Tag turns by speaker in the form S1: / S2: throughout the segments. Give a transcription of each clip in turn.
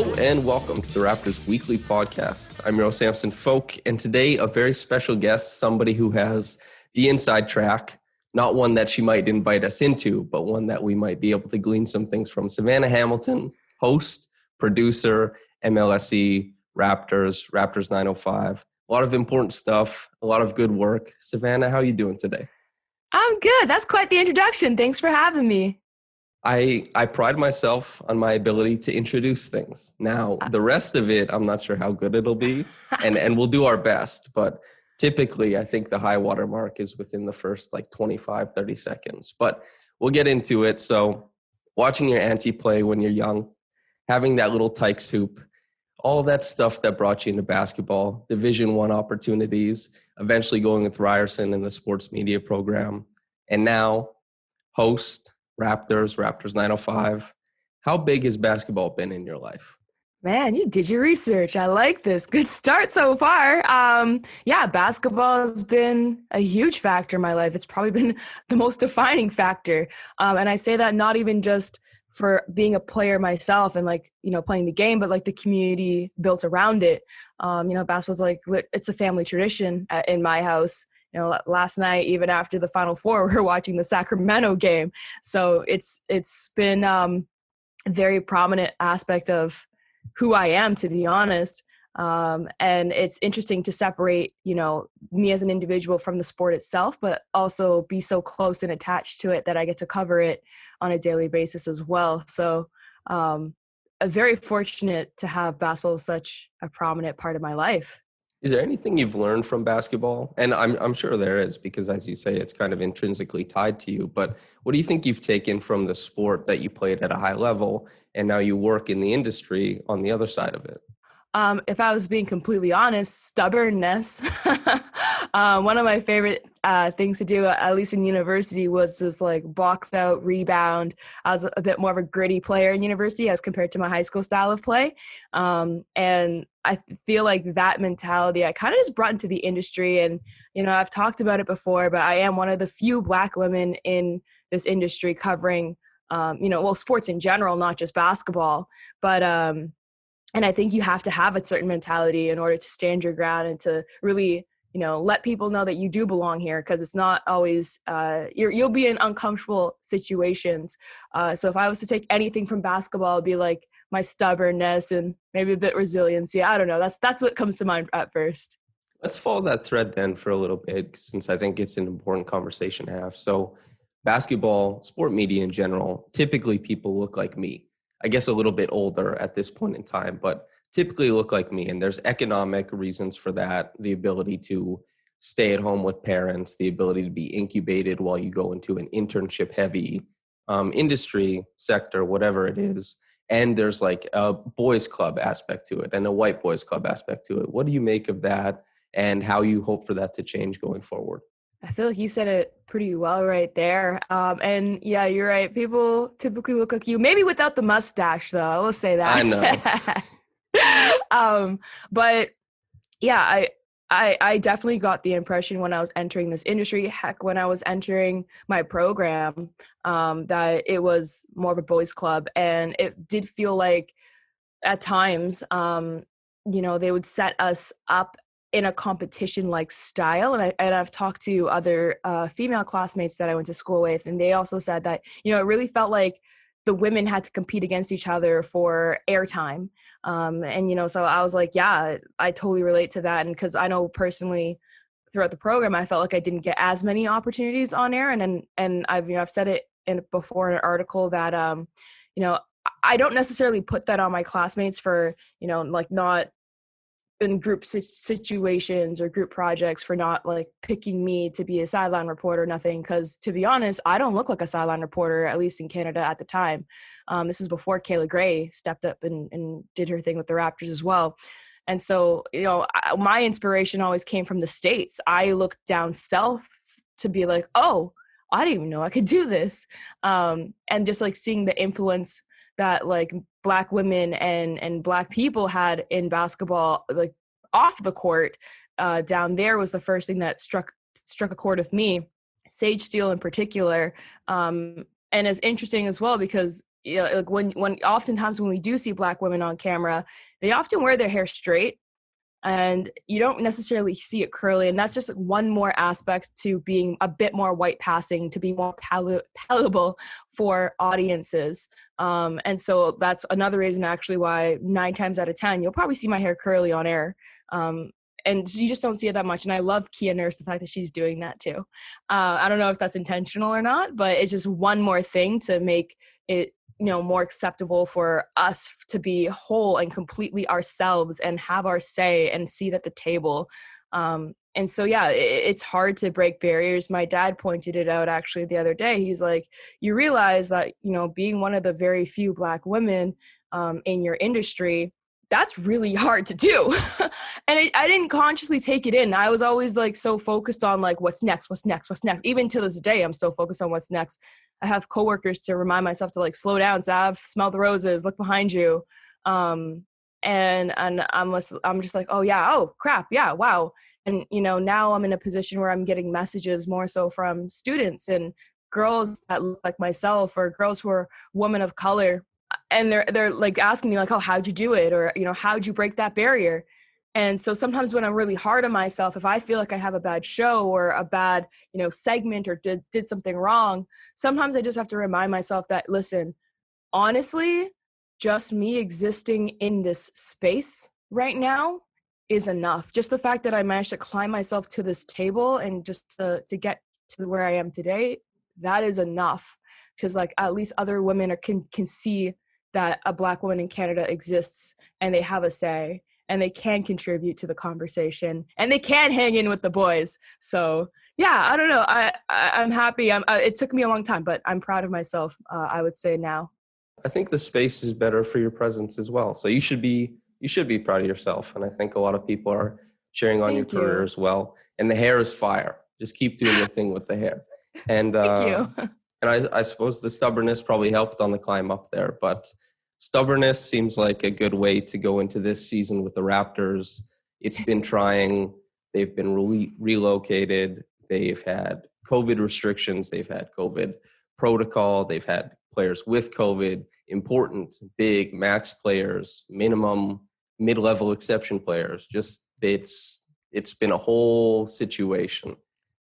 S1: Hello and welcome to the Raptors Weekly Podcast. I'm your host, Samson Folk, and today a very special guest, somebody who has the inside track, not one that she might invite us into, but one that we might be able to glean some things from. Savanna Hamilton, host, producer, MLSE, Raptors 905. A lot of important stuff, a lot of good work. Savanna, how are you doing today?
S2: I'm good. That's quite the introduction. Thanks for having me.
S1: I pride myself on my ability to introduce things. Now, the rest of it, I'm not sure how good it'll be, and we'll do our best. But typically, I think the high water mark is within the first 25, 30 seconds. But we'll get into it. So watching your auntie play when you're young, having that little Tykes hoop, all that stuff that brought you into basketball, Division I opportunities, eventually going with Ryerson in the sports media program, and now host, Raptors 905. How big has basketball been in your life?
S2: Man, you did your research. I like this. Good start so far. Basketball has been a huge factor in my life. It's probably been the most defining factor. And I say that not even just for being a player myself and playing the game, but the community built around it. Basketball's it's a family tradition in my house. Last night, even after the Final Four, we were watching the Sacramento game. So it's been a very prominent aspect of who I am, to be honest. And it's interesting to separate, me as an individual from the sport itself, but also be so close and attached to it that I get to cover it on a daily basis as well. So I'm very fortunate to have basketball such a prominent part of my life.
S1: Is there anything you've learned from basketball? And I'm sure there is, because as you say, it's kind of intrinsically tied to you. But what do you think you've taken from the sport that you played at a high level and now you work in the industry on the other side of it?
S2: If I was being completely honest, stubbornness. One of my favorite things to do, at least in university, was just box out, rebound. I was a bit more of a gritty player in university as compared to my high school style of play. And I feel like that mentality I kind of just brought into the industry. And, I've talked about it before, but I am one of the few Black women in this industry covering, sports in general, not just basketball. But and I think you have to have a certain mentality in order to stand your ground and to really, let people know that you do belong here, because it's not always, you'll be in uncomfortable situations. So if I was to take anything from basketball, it'd be my stubbornness and maybe a bit resiliency. I don't know. That's what comes to mind at first.
S1: Let's follow that thread then for a little bit, since I think it's an important conversation to have. So basketball, sport media in general, typically people look like me. I guess a little bit older at this point in time, but typically look like me. And there's economic reasons for that, the ability to stay at home with parents, the ability to be incubated while you go into an internship-heavy industry sector, whatever it is. And there's a boys club aspect to it and a white boys club aspect to it. What do you make of that and how you hope for that to change going forward?
S2: I feel like you said it pretty well right there. And yeah, you're right. People typically look like you, maybe without the mustache though. I will say that.
S1: I know.
S2: But yeah, I definitely got the impression when I was entering this industry, when I was entering my program, that it was more of a boys club. And it did feel like at times, they would set us up in a competition-like style. And I've talked to other female classmates that I went to school with, and they also said that, it really felt like the women had to compete against each other for airtime. So I was like, yeah, I totally relate to that. And because I know personally throughout the program, I felt like I didn't get as many opportunities on air. And I've said it before in an article that, I don't necessarily put that on my classmates for, not in group situations or group projects for not picking me to be a sideline reporter or nothing. Because to be honest, I don't look like a sideline reporter, at least in Canada at the time. This is before Kayla Gray stepped up and did her thing with the Raptors as well. And so, my inspiration always came from the States. I looked down south to be like, oh, I didn't even know I could do this. And just seeing the influence that Black women and Black people had in basketball, off the court, down there was the first thing that struck a chord with me. Sage Steele in particular, and it's interesting as well because you know, like when oftentimes when we do see Black women on camera, they often wear their hair straight, and you don't necessarily see it curly. And that's just one more aspect to being a bit more white passing, to be more palatable for audiences. And so that's another reason actually why 9 times out of 10, you'll probably see my hair curly on air. And you just don't see it that much. And I love Kia Nurse, the fact that she's doing that too. I don't know if that's intentional or not, but it's just one more thing to make it, you know, more acceptable for us to be whole and completely ourselves and have our say and seat at the table. And so, yeah, it's hard to break barriers. My dad pointed it out actually the other day. He's like, you realize that, you know, being one of the very few Black women in your industry, that's really hard to do. And I didn't consciously take it in. I was always like so focused on like, what's next? Even to this day, I'm so focused on what's next. I have coworkers to remind myself to like slow down, Sav, smell the roses, look behind you. And I'm just like, oh crap. Yeah. Wow. And, you know, now I'm in a position where I'm getting messages more so from students and girls that look like myself, or girls who are women of color. And they're like asking me like, oh, how'd you do it? Or, you know, how'd you break that barrier? And so sometimes when I'm really hard on myself, if I feel like I have a bad show or a bad, you know, segment or did something wrong, sometimes I just have to remind myself that, listen, honestly, just me existing in this space right now is enough. Just the fact that I managed to climb myself to this table and just to get to where I am today, that is enough. Because like at least other women can see that a Black woman in Canada exists and they have a say and they can contribute to the conversation and they can hang in with the boys. So yeah, I don't know. I'm happy. It took me a long time, but I'm proud of myself. I would say now.
S1: I think the space is better for your presence as well. So you should be proud of yourself. And I think a lot of people are cheering on your career as well. And the hair is fire. Just keep doing your thing with the hair. And
S2: Thank you.
S1: And I suppose the stubbornness probably helped on the climb up there, but stubbornness seems like a good way to go into this season with the Raptors. It's been trying. They've been relocated. They've had COVID restrictions. They've had COVID protocol. They've had players with COVID, important, big, max players, minimum, mid-level exception players. Just it's been a whole situation.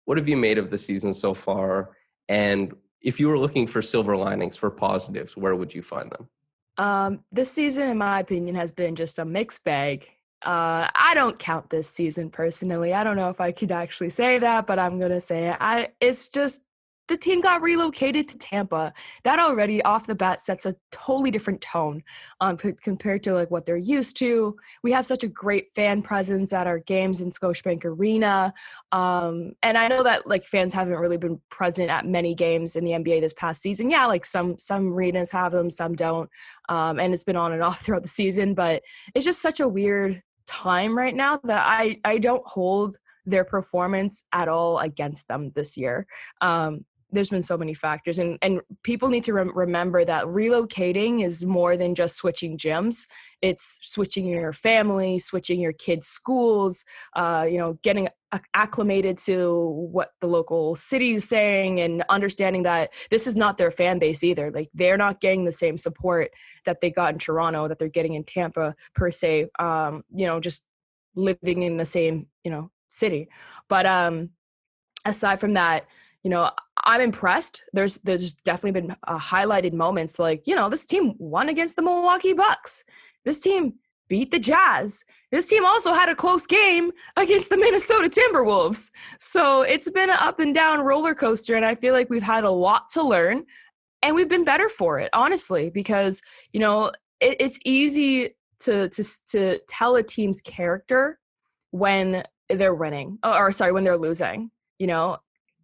S1: What have you made of the season so far? And if you were looking for silver linings, for positives, where would you find them?
S2: This season, in my opinion, has been just a mixed bag. I don't count this season personally. I don't know if I could actually say that, but I'm going to say it. It's just the team got relocated to Tampa. That already off the bat sets a totally different tone compared to like what they're used to. We have such a great fan presence at our games in Scotiabank Arena. And I know that like fans haven't really been present at many games in the NBA this past season. Yeah, like some arenas have them, some don't. And it's been on and off throughout the season, but it's just such a weird time right now that I don't hold their performance at all against them this year. There's been so many factors, and people need to remember that relocating is more than just switching gyms. It's switching your family, switching your kids' schools, getting acclimated to what the local city is saying, and understanding that this is not their fan base either. Like they're not getting the same support that they got in Toronto, that they're getting in Tampa per se, just living in the same, city. But aside from that, I'm impressed. There's definitely been highlighted moments like, this team won against the Milwaukee Bucks. This team beat the Jazz. This team also had a close game against the Minnesota Timberwolves. So it's been an up and down roller coaster, and I feel like we've had a lot to learn, and we've been better for it, honestly, because, it's easy to tell a team's character when they're winning, when they're losing.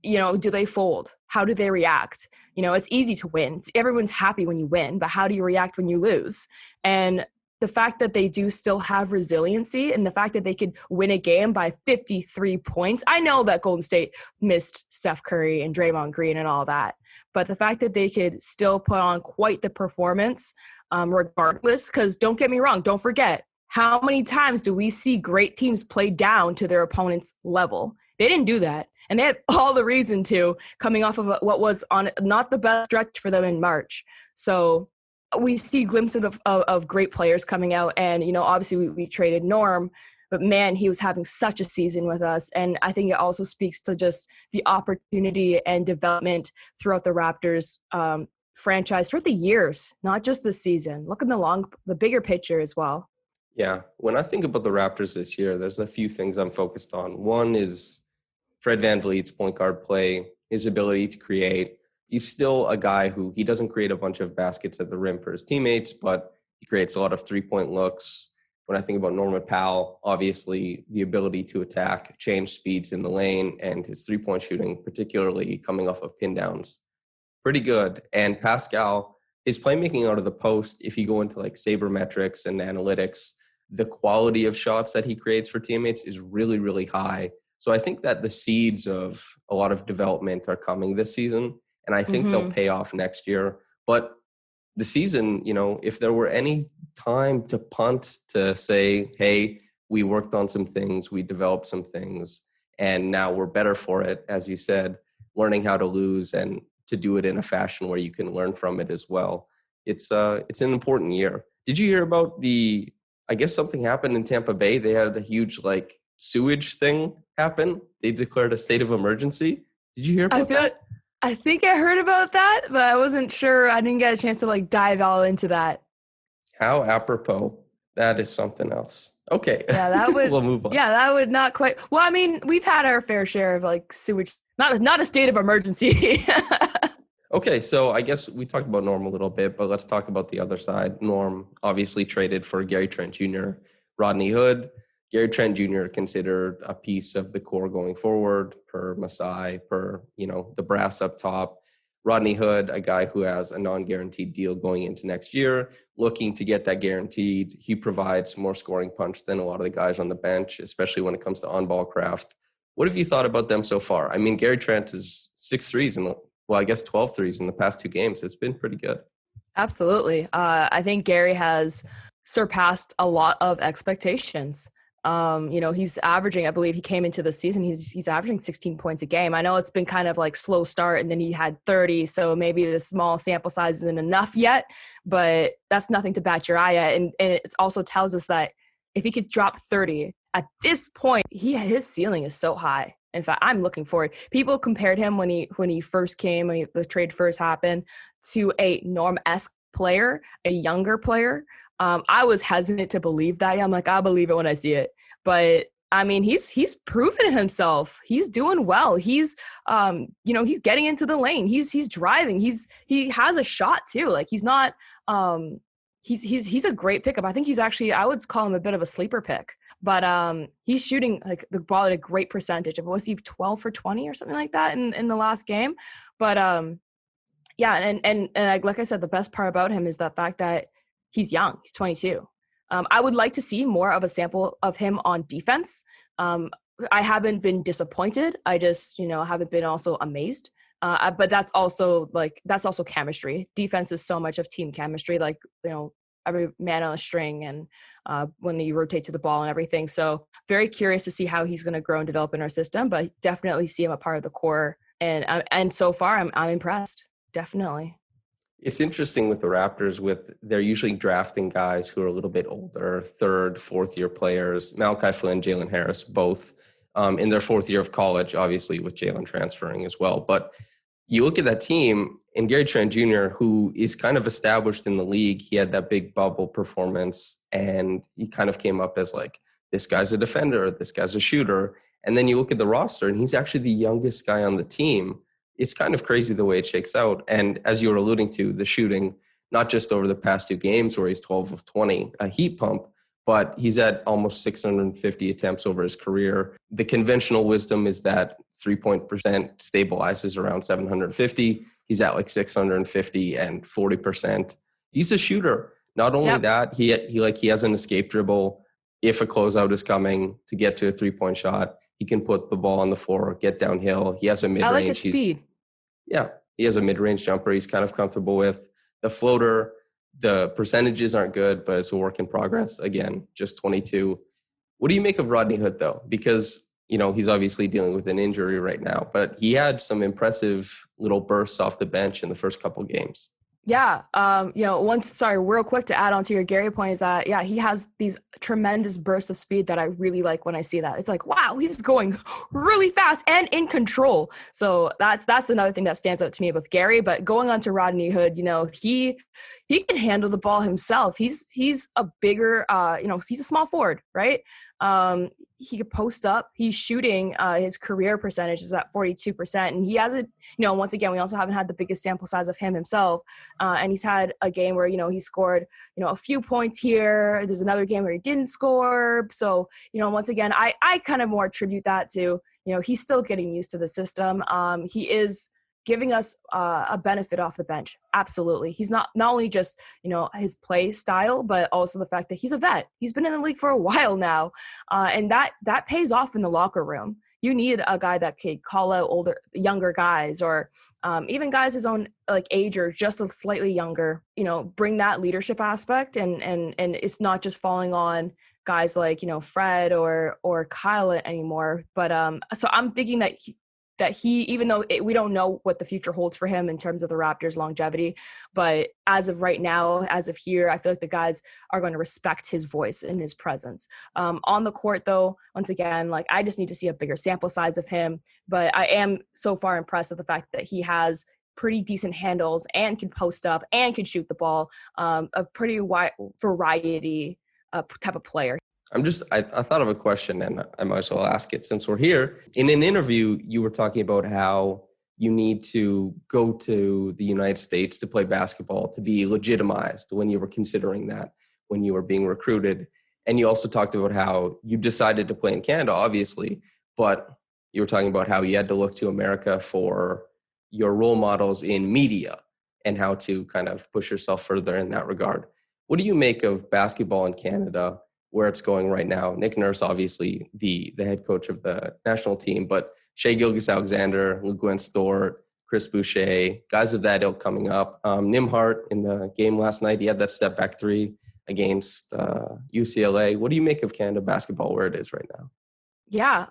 S2: Do they fold? How do they react? It's easy to win. Everyone's happy when you win, but how do you react when you lose? And the fact that they do still have resiliency, and the fact that they could win a game by 53 points. I know that Golden State missed Steph Curry and Draymond Green and all that, but the fact that they could still put on quite the performance, regardless, because don't get me wrong, don't forget, how many times do we see great teams play down to their opponent's level? They didn't do that. And they had all the reason to, coming off of what was on not the best stretch for them in March. So we see glimpses of great players coming out. And, obviously we traded Norm, but man, he was having such a season with us. And I think it also speaks to just the opportunity and development throughout the Raptors franchise throughout the years, not just this season. Look at the bigger picture as well.
S1: Yeah. When I think about the Raptors this year, there's a few things I'm focused on. One is Fred VanVleet's point guard play, his ability to create. He's still a guy who he doesn't create a bunch of baskets at the rim for his teammates, but he creates a lot of three-point looks. When I think about Norman Powell, obviously the ability to attack, change speeds in the lane, and his three-point shooting, particularly coming off of pin downs, pretty good. And Pascal, his playmaking out of the post, if you go into like sabermetrics and analytics, the quality of shots that he creates for teammates is really, really high. So I think that the seeds of a lot of development are coming this season, and I think they'll pay off next year. But the season, if there were any time to punt, to say, hey, we worked on some things, we developed some things, and now we're better for it, as you said, learning how to lose and to do it in a fashion where you can learn from it as well. It's an important year. Did you hear about I guess something happened in Tampa Bay? They had a huge sewage thing happen. They declared a state of emergency. Did you hear about that?
S2: I think I heard about that, but I wasn't sure. I didn't get a chance to dive all into that.
S1: How apropos. That is something else. Okay.
S2: Yeah, that would
S1: we'll move on.
S2: Yeah, that would not quite. Well, I mean, we've had our fair share of sewage, not a state of emergency.
S1: Okay, so I guess we talked about Norm a little bit, but let's talk about the other side. Norm obviously traded for Gary Trent Jr., Rodney Hood. Gary Trent Jr. considered a piece of the core going forward per Masai, per, the brass up top. Rodney Hood, a guy who has a non-guaranteed deal going into next year, looking to get that guaranteed. He provides more scoring punch than a lot of the guys on the bench, especially when it comes to on-ball craft. What have you thought about them so far? I mean, Gary Trent is 6 threes and 12 threes in the past 2 games. It's been pretty good.
S2: Absolutely. I think Gary has surpassed a lot of expectations. He's averaging, I believe he came into the season, he's averaging 16 points a game. I know it's been kind of slow start and then he had 30. So maybe the small sample size isn't enough yet, but that's nothing to bat your eye at. And it also tells us that if he could drop 30 at this point, his ceiling is so high. In fact, I'm looking forward. People compared him when he first came, when the trade first happened, to a Norm-esque player, a younger player. I was hesitant to believe that. I'm I'll believe it when I see it. But I mean, he's proven himself. He's doing well. He's he's getting into the lane. He's driving. He has a shot too. He's not he's a great pickup. I think he's actually, I would call him a bit of a sleeper pick. But he's shooting the ball at a great percentage. Was he 12 for 20 or something like that in the last game? But yeah, and like I said, the best part about him is the fact that he's young. He's 22. I would like to see more of a sample of him on defense. I haven't been disappointed. I just haven't been also amazed. But that's also chemistry. Defense is so much of team chemistry. Every man on a string and when you rotate to the ball and everything. So very curious to see how he's going to grow and develop in our system, but definitely see him a part of the core. And so far I'm impressed. Definitely.
S1: It's interesting with the Raptors, they're usually drafting guys who are a little bit older, 3rd, 4th year players. Malachi Flynn, Jalen Harris, both in their 4th year of college, obviously with Jalen transferring as well. But you look at that team, and Gary Trent Jr., who is kind of established in the league, he had that big bubble performance, and he kind of came up as this guy's a defender, this guy's a shooter. And then you look at the roster, and he's actually the youngest guy on the team. It's kind of crazy the way it shakes out. And as you were alluding to, the shooting, not just over the past 2 games where he's 12 of 20, a heat pump, but he's at almost 650 attempts over his career. The conventional wisdom is that 3-point percent stabilizes around 750. He's at 650 and 40%. He's a shooter. Not only that, he has an escape dribble. If a closeout is coming to get to a 3-point shot, he can put the ball on the floor, get downhill. He has a mid-range.
S2: I like his speed.
S1: He has a mid-range jumper he's kind of comfortable with. The floater, the percentages aren't good, but it's a work in progress. Again, just 22. What do you make of Rodney Hood, though? Because, he's obviously dealing with an injury right now, but he had some impressive little bursts off the bench in the first couple games.
S2: Yeah. Real quick to add on to your Gary point is that, yeah, he has these tremendous bursts of speed that I really like when I see that. It's like, wow, he's going really fast and in control. So that's another thing that stands out to me with Gary. But going on to Rodney Hood, he can handle the ball himself. He's a bigger, he's a small forward, right? He could post up. He's shooting. His career percentage is at 42%, and he hasn't. Once again, we also haven't had the biggest sample size of him himself, and he's had a game where he scored a few points here. There's another game where he didn't score. So once again, I kind of more attribute that to he's still getting used to the system. He is giving us a benefit off the bench. Absolutely. He's not only just, his play style, but also the fact that he's a vet. He's been in the league for a while now. And that pays off in the locker room. You need a guy that could call out younger guys, or even guys his own age or just a slightly younger, bring that leadership aspect. And it's not just falling on guys like, Fred or Kyle anymore. But so I'm thinking that he, even though we don't know what the future holds for him in terms of the Raptors' longevity, but as of right now, as of here, I feel like the guys are going to respect his voice and his presence. On the court, though, once again, I just need to see a bigger sample size of him, but I am so far impressed with the fact that he has pretty decent handles and can post up and can shoot the ball, a pretty wide variety type of player.
S1: I thought of a question, and I might as well ask it since we're here. In an interview, you were talking about how you need to go to the United States to play basketball to be legitimized when you were considering that, when you were being recruited. And you also talked about how you decided to play in Canada, obviously, but you were talking about how you had to look to America for your role models in media and how to kind of push yourself further in that regard. What do you make of basketball in Canada, where it's going right now? Nick Nurse, obviously the head coach of the national team, but Shai Gilgeous-Alexander, Luguentz Stort, Chris Boucher, guys of that ilk coming up. Nimhart in the game last night, he had that step back three against UCLA. What do you make of Canada basketball where it is right now?
S2: Yeah,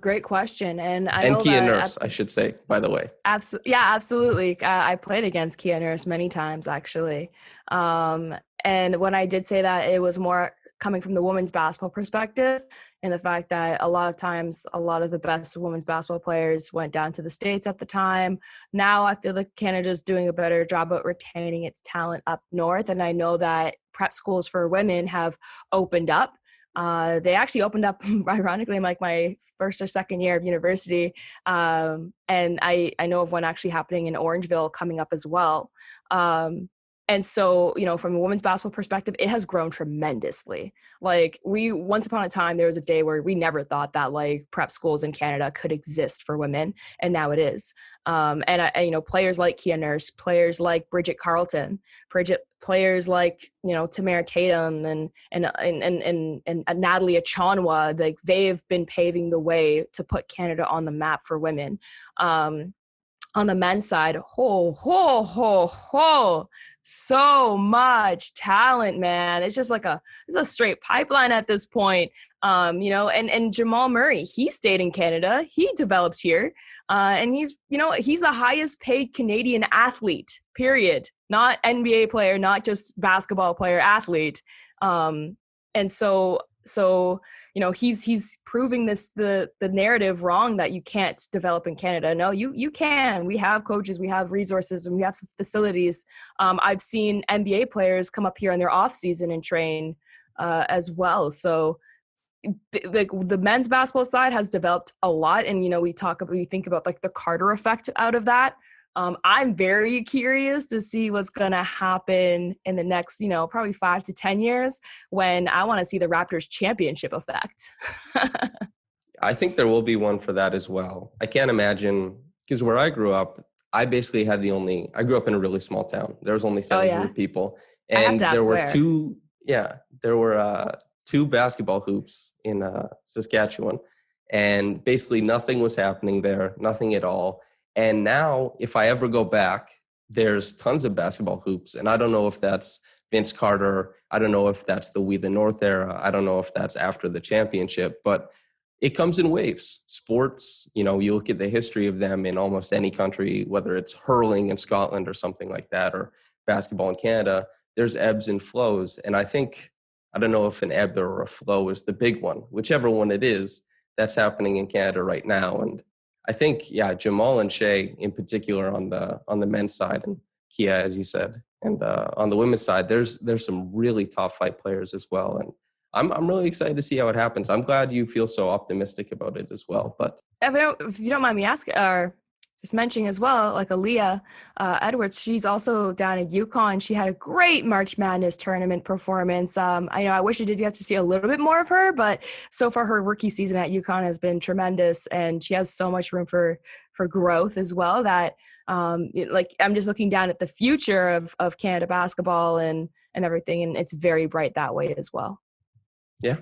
S2: great question. And
S1: Kia Nurse, I should say, by the way.
S2: Absolutely. I played against Kia Nurse many times, actually. And when I did say that, it was more coming from the women's basketball perspective, and the fact that a lot of times, a lot of the best women's basketball players went down to the States at the time. Now I feel like Canada's doing a better job at retaining its talent up north. And I know that prep schools for women have opened up. They actually opened up, ironically, in my first or second year of university. And I know of one actually happening in Orangeville coming up as well. And so, from a women's basketball perspective, it has grown tremendously. Once upon a time, there was a day where we never thought that prep schools in Canada could exist for women, and now it is. Players like Kia Nurse, players like Bridget Carleton, players like Tamara Tatum and Natalie Achonwa, they've been paving the way to put Canada on the map for women. On the men's side, so much talent, man. It's just it's a straight pipeline at this point. And Jamal Murray, he stayed in Canada. He developed here. And he's the highest paid Canadian athlete, period. Not NBA player, not just basketball player, athlete. And so he's proving the narrative wrong that you can't develop in Canada. No, you can. We have coaches, we have resources, and we have facilities. I've seen NBA players come up here in their off season and train as well. So the men's basketball side has developed a lot, and we think about the Carter effect out of that. I'm very curious to see what's going to happen in the next, probably 5 to 10 years, when I want to see the Raptors championship effect.
S1: I think there will be one for that as well. I can't imagine, because where I grew up, I basically had I grew up in a really small town. There was only 700 people. And there were two basketball hoops in Saskatchewan. And basically nothing was happening there, nothing at all. And now, if I ever go back, there's tons of basketball hoops. And I don't know if that's Vince Carter. I don't know if that's the We the North era. I don't know if that's after the championship. But it comes in waves. Sports, you look at the history of them in almost any country, whether it's hurling in Scotland or something like that, or basketball in Canada, there's ebbs and flows. And I think, I don't know if an ebb or a flow is the big one, whichever one it is, that's happening in Canada right now. And I think, yeah, Jamal and Shea in particular on the men's side, and Kia, as you said, and on the women's side, there's some really top flight players as well. And I'm really excited to see how it happens. I'm glad you feel so optimistic about it as well. But
S2: if you don't mind me asking, or just mentioning as well, like Aaliyah Edwards, she's also down at UConn. She had a great March Madness tournament performance. I wish I did get to see a little bit more of her, but so far her rookie season at UConn has been tremendous, and she has so much room for growth as well. That I'm just looking down at the future of Canada basketball and everything, and it's very bright that way as well.
S1: Yeah,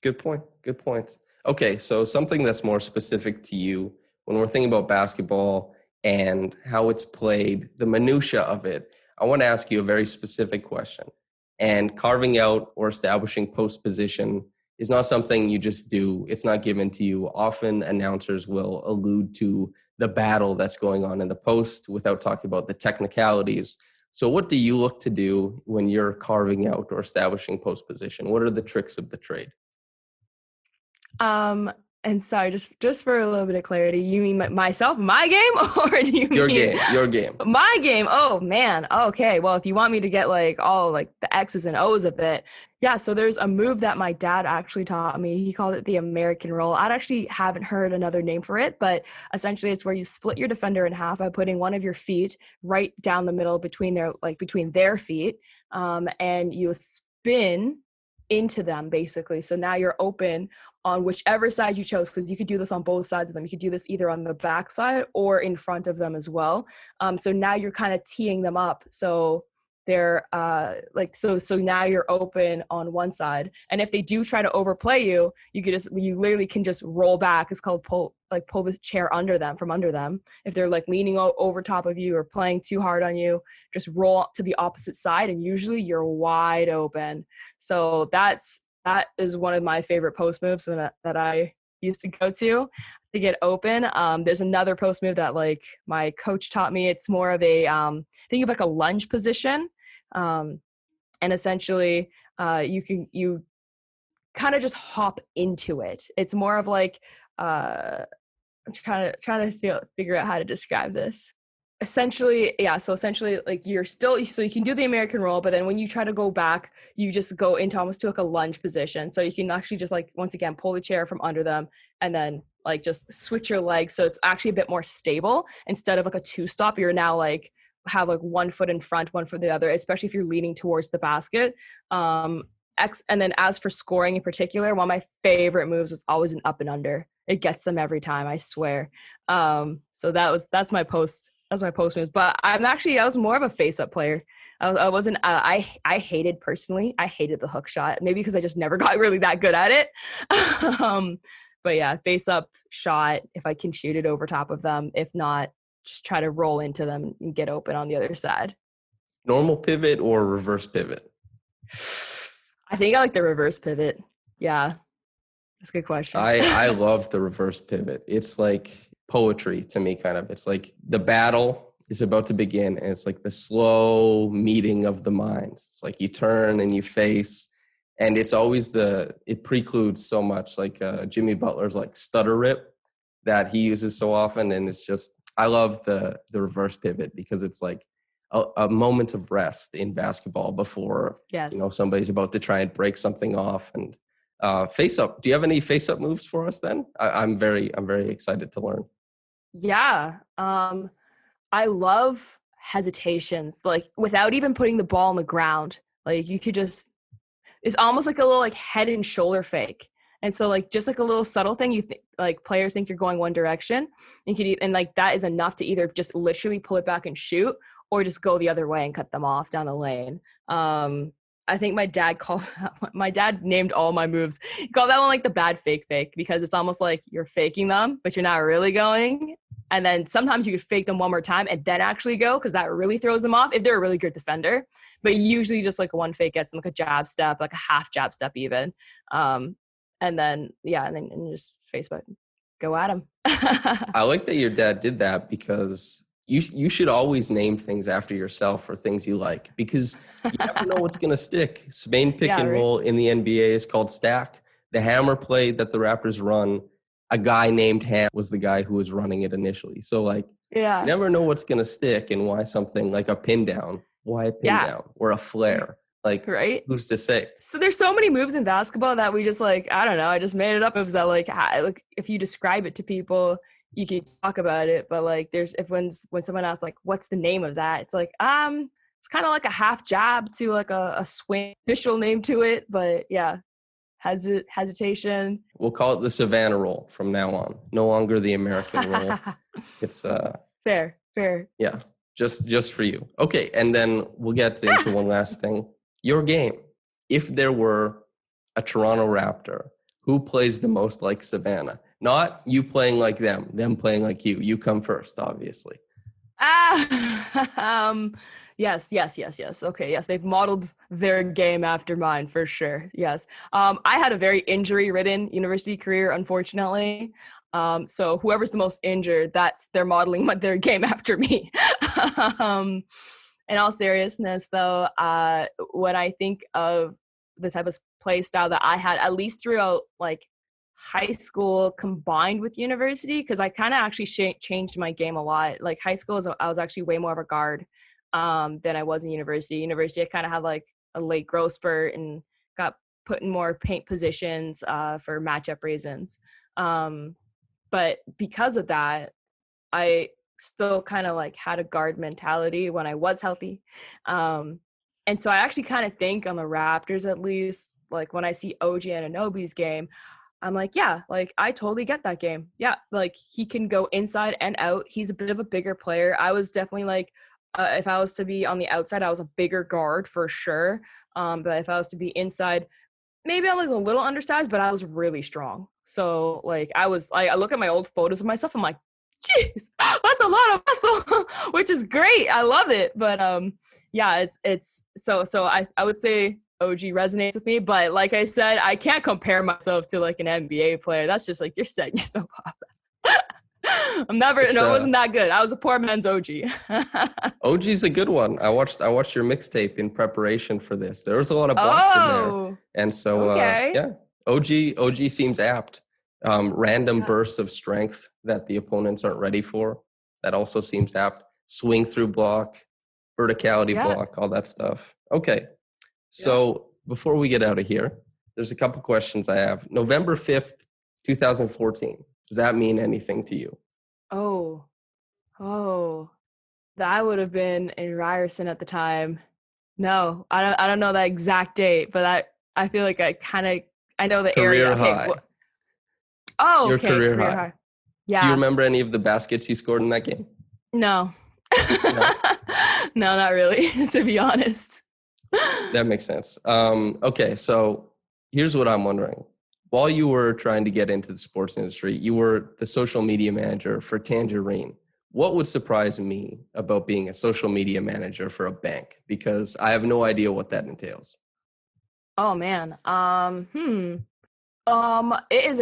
S1: good point. Good point. Okay, so something that's more specific to you when we're thinking about basketball and how it's played, the minutia of it, I want to ask you a very specific question. And carving out or establishing post position is not something you just do. It's not given to you. Often announcers will allude to the battle that's going on in the post without talking about the technicalities. So what do you look to do when you're carving out or establishing post position? What are the tricks of the trade?
S2: And sorry, just for a little bit of clarity, you mean myself, my game, or do you mean
S1: your game?
S2: My game. Oh man. Okay. Well, if you want me to get like all like the X's and O's of it, yeah. So there's a move that my dad actually taught me. He called it the American roll. I actually haven't heard another name for it, but essentially it's where you split your defender in half by putting one of your feet right down the middle between their feet, and you spin into them basically. So now you're open on whichever side you chose, because you could do this on both sides of them. You could do this either on the back side or in front of them as well. So now you're kind of teeing them up. So they're so now you're open on one side. And if they do try to overplay you, you literally can just roll back. It's called pull this chair from under them. If they're like leaning over top of you or playing too hard on you, just roll to the opposite side and usually you're wide open. So that is one of my favorite post moves that I used to go to get open. There's another post move that like my coach taught me. It's more of a think of like a lunge position. And essentially you kind of just hop into it. It's more of like I'm trying to figure out how to describe this. Essentially, yeah. So essentially, like you can do the American roll, but then when you try to go back, you just go into almost to like a lunge position. So you can actually just like, once again, pull the chair from under them and then like just switch your legs. So it's actually a bit more stable. Instead of like a two stop, you're now like have like 1 foot in front, 1 foot the other, especially if you're leaning towards the basket. And then as for scoring in particular, one of my favorite moves was always an up and under. It gets them every time, I swear. So that's my post. That's my post moves. But I was more of a face-up player. I hated the hook shot. Maybe because I just never got really that good at it. But yeah, face-up shot, if I can shoot it over top of them. If not, just try to roll into them and get open on the other side.
S1: Normal pivot or reverse pivot?
S2: I think I like the reverse pivot. Yeah, that's a good question.
S1: I love the reverse pivot. It's like poetry to me, kind of. It's like the battle is about to begin, and it's like the slow meeting of the minds. It's like you turn and you face, and it's always it precludes so much, like Jimmy Butler's like stutter rip that he uses so often, and it's just, I love the reverse pivot because it's like a moment of rest in basketball before somebody's about to try and break something off. And face up. Do you have any face up moves for us then? I'm very excited to learn.
S2: Yeah. I love hesitations, like without even putting the ball on the ground. Like you could just, it's almost like a little like head and shoulder fake. And so like just like a little subtle thing, like players think you're going one direction, and like that is enough to either just literally pull it back and shoot, or just go the other way and cut them off down the lane. I think my dad named all my moves. He called that one like the bad fake because it's almost like you're faking them, but you're not really going. And then sometimes you could fake them one more time and then actually go, because that really throws them off if they're a really good defender. But usually just like one fake gets them like a jab step, like a half jab step even. And then just face button, go at them.
S1: I like that your dad did that because you should always name things after yourself or things you like, because you never know what's going to stick. Main pick and roll in the NBA is called stack. The hammer play that the Raptors run, a guy named Ham was the guy who was running it initially. So like, you never know what's going to stick and why something like a pin down, why a pin down or a flare. Like, who's to say?
S2: So there's so many moves in basketball that we just like, I don't know. I just made it up. It was that like if you describe it to people, you can talk about it, but like when someone asks like what's the name of that, it's like it's kind of like a half jab to like a swing official name to it, but hesitation.
S1: We'll call it the Savanna roll from now on, no longer the American roll. It's
S2: fair
S1: yeah, just for you. Okay, and then we'll get into one last thing. Your game, if there were a Toronto Raptor, who plays the most like Savanna? Not you playing like them playing like you. You come first, obviously.
S2: Yes. Okay, yes, they've modeled their game after mine for sure. Yes. I had a very injury-ridden university career, unfortunately. So whoever's the most injured, they're modeling their game after me. In all seriousness, though, when I think of the type of play style that I had, at least throughout like high school combined with university, because I kind of actually changed my game a lot. Like high school, I was actually way more of a guard than I was in university. University, I kind of had like a late growth spurt and got put in more paint positions for matchup reasons. But because of that, I still kind of like had a guard mentality when I was healthy. And so I actually kind of think on the Raptors, at least, like when I see OG Anunoby's game, I'm like, yeah, like I totally get that game. Yeah, like he can go inside and out. He's a bit of a bigger player. I was definitely like, if I was to be on the outside, I was a bigger guard for sure. But if I was to be inside, maybe I'm like a little undersized, but I was really strong. So like I look at my old photos of myself, I'm like, geez, that's a lot of muscle, which is great. I love it. But yeah, it's so I would say OG resonates with me, but like I said, I can't compare myself to like an NBA player. That's just like you're setting yourself up. It wasn't that good. I was a poor man's OG.
S1: OG's a good one. I watched your mixtape in preparation for this. There was a lot of blocks in there, and so yeah, OG seems apt. Random bursts of strength that the opponents aren't ready for. That also seems apt. Swing through block, verticality block, all that stuff. Okay. So before we get out of here, there's a couple questions I have. November 5th, 2014. Does that mean anything to you?
S2: Oh, that would have been in Ryerson at the time. No, I don't know that exact date, but I feel like I know the
S1: career
S2: area.
S1: High.
S2: Okay.
S1: Your career high.
S2: Yeah.
S1: Do you remember any of the baskets you scored in that game?
S2: No. No, not really, to be honest.
S1: That makes sense. Okay, so here's what I'm wondering. While you were trying to get into the sports industry, you were the social media manager for Tangerine. What would surprise me about being a social media manager for a bank? Because I have no idea what that entails.
S2: Oh, man. It is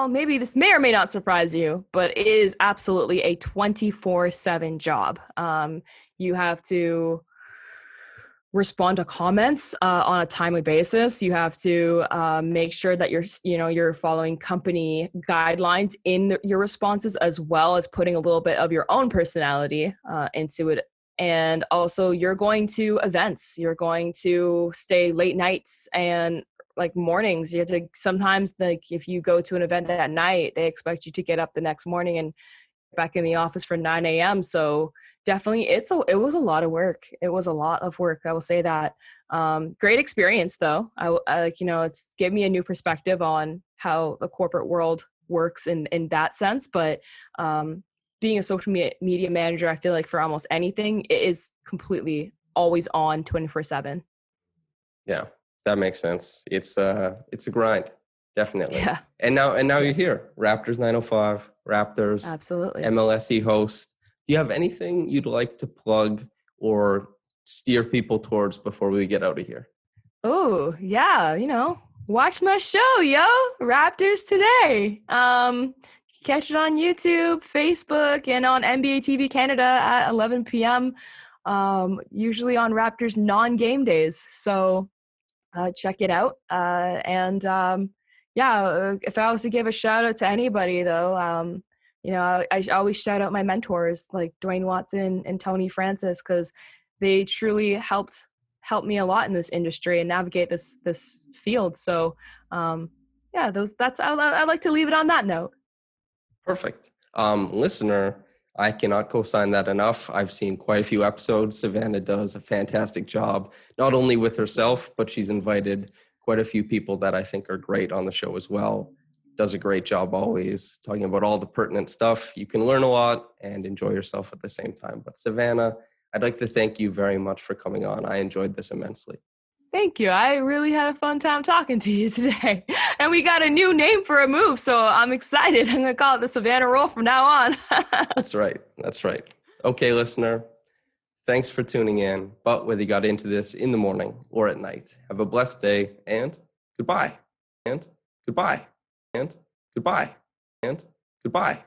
S2: maybe this may or may not surprise you, but it is absolutely a 24/7 job. You have to respond to comments on a timely basis. You have to make sure that you're following company guidelines in your responses, as well as putting a little bit of your own personality into it. And also you're going to events, you're going to stay late nights and like mornings. You have to sometimes, like if you go to an event at night, they expect you to get up the next morning and back in the office for 9 a.m. So definitely it was a lot of work. It was a lot of work. I will say that. Great experience though. It's gave me a new perspective on how the corporate world works in that sense. But being a social media manager, I feel like for almost anything, it is completely always on 24/7.
S1: Yeah, that makes sense. It's a grind, definitely.
S2: Yeah.
S1: And now you're here. Raptors 905, Raptors.
S2: Absolutely.
S1: MLSE host. Do you have anything you'd like to plug or steer people towards before we get out of here?
S2: Oh, yeah. Watch my show, yo. Raptors Today. You Catch it on YouTube, Facebook, and on NBA TV Canada at 11 p.m., usually on Raptors non-game days. So check it out. If I was to give a shout out to anybody, though, I always shout out my mentors like Dwayne Watson and Tony Francis, because they truly helped me a lot in this industry and navigate this field. So, I like to leave it on that note.
S1: Perfect. Listener, I cannot co-sign that enough. I've seen quite a few episodes. Savanna does a fantastic job, not only with herself, but she's invited quite a few people that I think are great on the show as well. Does a great job always talking about all the pertinent stuff. You can learn a lot and enjoy yourself at the same time. But Savanna, I'd like to thank you very much for coming on. I enjoyed this immensely.
S2: Thank you. I really had a fun time talking to you today. And we got a new name for a move, so I'm excited. I'm going to call it the Savanna Roll from now on.
S1: That's right. Okay, listener, thanks for tuning in. But whether you got into this in the morning or at night, have a blessed day and goodbye. And goodbye. And goodbye. And goodbye.